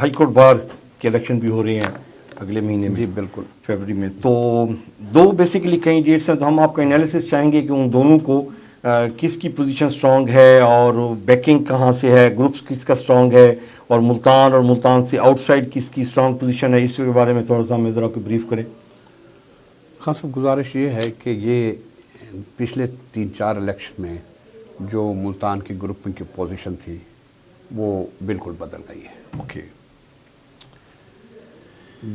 High court bar کے election بھی ہو رہے ہیں اگلے مہینے میں. جی بالکل فیبرری میں. تو دو بیسیکلی کینڈیڈیٹس ہیں, تو ہم آپ کا انالیسس چاہیں گے کہ ان دونوں کو کس کی پوزیشن اسٹرانگ ہے اور بیکنگ کہاں سے ہے, گروپس کس کا اسٹرانگ ہے, اور ملتان سے آؤٹ سائڈ کس کی اسٹرانگ پوزیشن ہے, اس کے بارے میں تھوڑا سا ہمیں ذرا کو بریف کریں. خان صاحب گزارش یہ ہے کہ یہ پچھلے 3-4 الیکشن میں جو ملتان کی گروپ کی پوزیشن تھی وہ بالکل بدل گئی ہے. اوکے.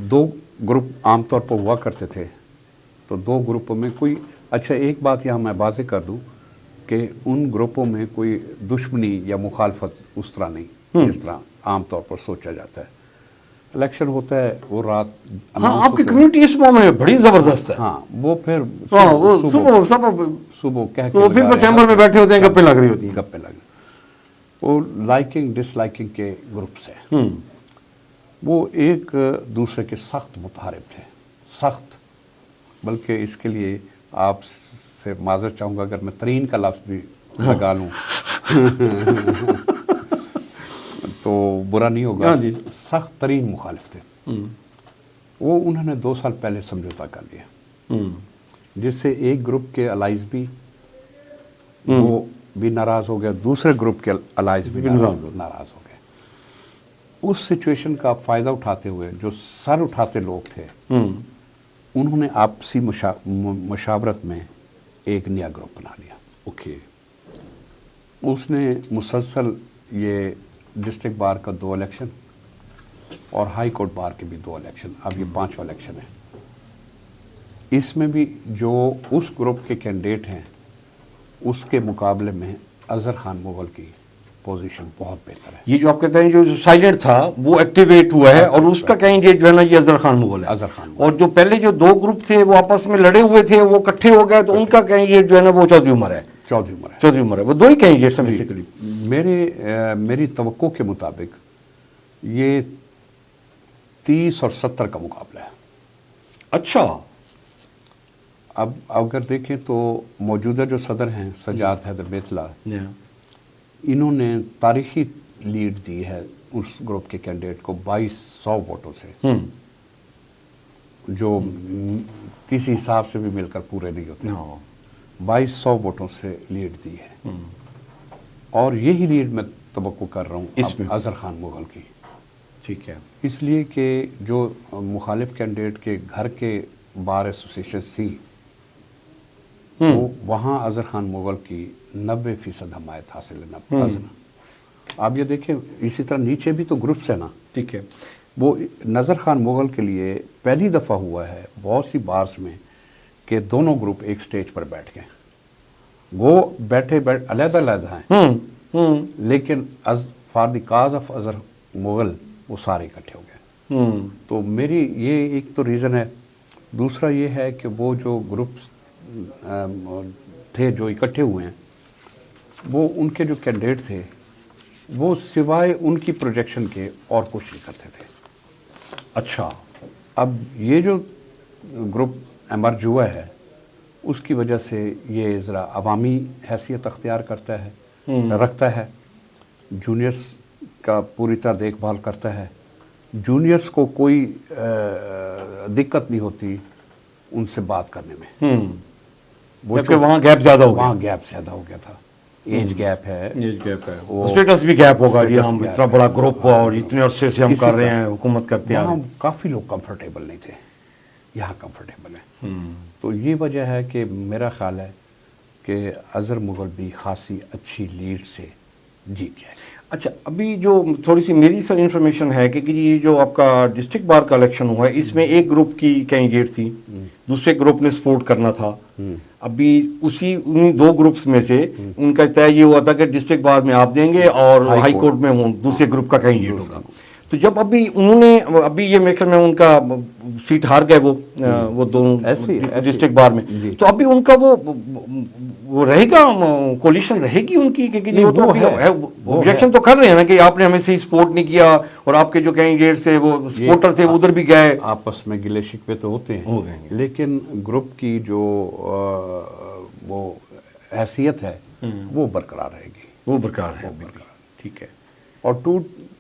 2 گروپ عام طور پر ہوا کرتے تھے, تو 2 گروپوں میں کوئی اچھا ایک بات یہاں میں واضح کر دوں کہ ان گروپوں میں کوئی دشمنی یا مخالفت اس طرح نہیں جس طرح عام طور پر سوچا جاتا ہے. الیکشن ہوتا ہے وہ رات, ہاں آپ کی کمیونٹی اس معاملے میں بڑی زبردست ہے. ہاں وہ پھر صبح کہہ پھر چیمبر میں بیٹھے ہوتے ہیں, گپیں لگ رہی ہوتی ہیں. گپیں لگ وہ لائکنگ ڈس لائکنگ کے گروپس ہیں. وہ ایک دوسرے کے سخت متحارب تھے, سخت, بلکہ اس کے لیے آپ سے معذرت چاہوں گا اگر میں ترین کا لفظ بھی لگا لوں تو برا نہیں ہوگا. سخت ترین مخالف تھے. وہ انہوں نے 2 سال پہلے سمجھوتا کر لیا, جس سے ایک گروپ کے الائز بھی وہ بھی ناراض ہو گیا, دوسرے گروپ کے الائز بھی ناراض ہو گئے. اس سچویشن کا فائدہ اٹھاتے ہوئے جو سر اٹھاتے لوگ تھے انہوں نے آپسی مشاورت میں ایک نیا گروپ بنا لیا. اوکے. اس نے مسلسل یہ ڈسٹرکٹ بار کا 2 الیکشن اور ہائی کورٹ بار کے بھی 2 الیکشن, اب یہ 5واں الیکشن ہے. اس میں بھی جو اس گروپ کے کینڈیڈیٹ ہیں اس کے مقابلے میں اظہر خان مغل کی پوزیشن بہت بہتر ہے. یہ جو آپ کہتے ہیں جو سائلنٹ تھا وہ ایکٹیویٹ ہوا ہے, اور اس کا کینڈیڈیٹ جو ہے نا یہ اظہر خان مغل ہے. اظہر خان اور جو پہلے جو 2 گروپ تھے وہ آپس میں لڑے ہوئے تھے وہ اکٹھے ہو گئے, تو ان کا کینڈیڈیٹ جو ہے نا وہ چودھری عمر ہے. چودھری عمر ہے. وہ 2 ہی کینڈیڈیٹس ہیں بیسیکلی. میری توقع کے مطابق یہ 30 اور 70 کا مقابلہ ہے. اچھا. اب اگر دیکھیں تو موجودہ جو صدر ہیں سجاد حیدر بیتلا, انہوں نے تاریخی لیڈ دی ہے اس گروپ کے کینڈیڈیٹ کو 2200 ووٹوں سے, جو کسی حساب سے بھی مل کر پورے نہیں ہوتے. 2200 ووٹوں سے لیڈ دی ہے, اور یہی لیڈ میں توقع کر رہا ہوں اظہر خان مغل کی. ٹھیک ہے. اس لیے کہ جو مخالف کینڈیڈیٹ کے گھر کے بار ایسوسیشن تھی وہاں اظہر خان مغل کی 90% حمایت حاصل ہے. آپ یہ دیکھیں اسی طرح نیچے بھی تو گروپس ہیں نا. ٹھیک ہے. وہ نظر خان مغل کے لیے پہلی دفعہ ہوا ہے بہت سی بارس میں کہ دونوں گروپ ایک سٹیج پر بیٹھ گئے. وہ بیٹھے علیحدہ ہیں, لیکن for the cause of Azhar Mughal وہ سارے اکٹھے ہو گئے. تو میری یہ ایک تو ریزن ہے. دوسرا یہ ہے کہ وہ جو گروپس تھے جو اکٹھے ہوئے ہیں وہ ان کے جو کینڈیڈیٹ تھے وہ سوائے ان کی پروجیکشن کے اور کچھ نہیں کرتے تھے. اچھا. اب یہ جو گروپ ایمرج ہوا ہے اس کی وجہ سے یہ ذرا عوامی حیثیت اختیار رکھتا ہے. جونیئرز کا پوری طرح دیکھ بھال کرتا ہے. جونیئرز کو کوئی دقت نہیں ہوتی ان سے بات کرنے میں. وہاں گیپ زیادہ ہو گیا تھا. ایج گیپ ہے, اسٹیٹس بھی گیپ ہوگا. یہ ہم اتنا بڑا گروپ اور اتنے عرصے سے ہم کر رہے ہیں, حکومت کرتے ہیں. کافی لوگ کمفرٹیبل نہیں تھے, یہاں کمفرٹیبل ہیں. تو یہ وجہ ہے کہ میرا خیال ہے کہ اظہر مغل بھی خاصی اچھی لیڈ سے جیت جائے. اچھا, ابھی جو تھوڑی سی میری سر انفارمیشن ہے کہ یہ جو آپ کا ڈسٹرکٹ بار کا الیکشن ہوا ہے اس میں ایک گروپ کی کینڈیڈیٹ تھی, دوسرے گروپ نے سپورٹ کرنا تھا. ابھی انہی 2 گروپس میں سے ان کا طے یہ ہوا تھا کہ ڈسٹرکٹ بار میں آپ دیں گے اور ہائی کورٹ میں دوسرے گروپ کا کینڈیڈیٹ ہوگا. تو جب ابھی انہوں نے یہ میکر میں ان کا سیٹ ہار گئے وہ دونوں ڈسٹرکٹ بار میں, تو ابھی ان کا وہ رہے گا, کولیشن رہے گی ان کی, کیونکہ وہ تو آبجیکشن تو کر رہے ہیں نا کہ آپ نے ہمیں صحیح سپورٹ نہیں کیا اور آپ کے جو کینڈیڈیٹس تھے وہ سپورٹر تھے ادھر بھی گئے. آپس میں گلے شکوے تو ہوتے ہیں, لیکن گروپ کی جو وہ حیثیت ہے وہ برقرار رہے گی. برقرار ہے. ٹھیک ہے. اور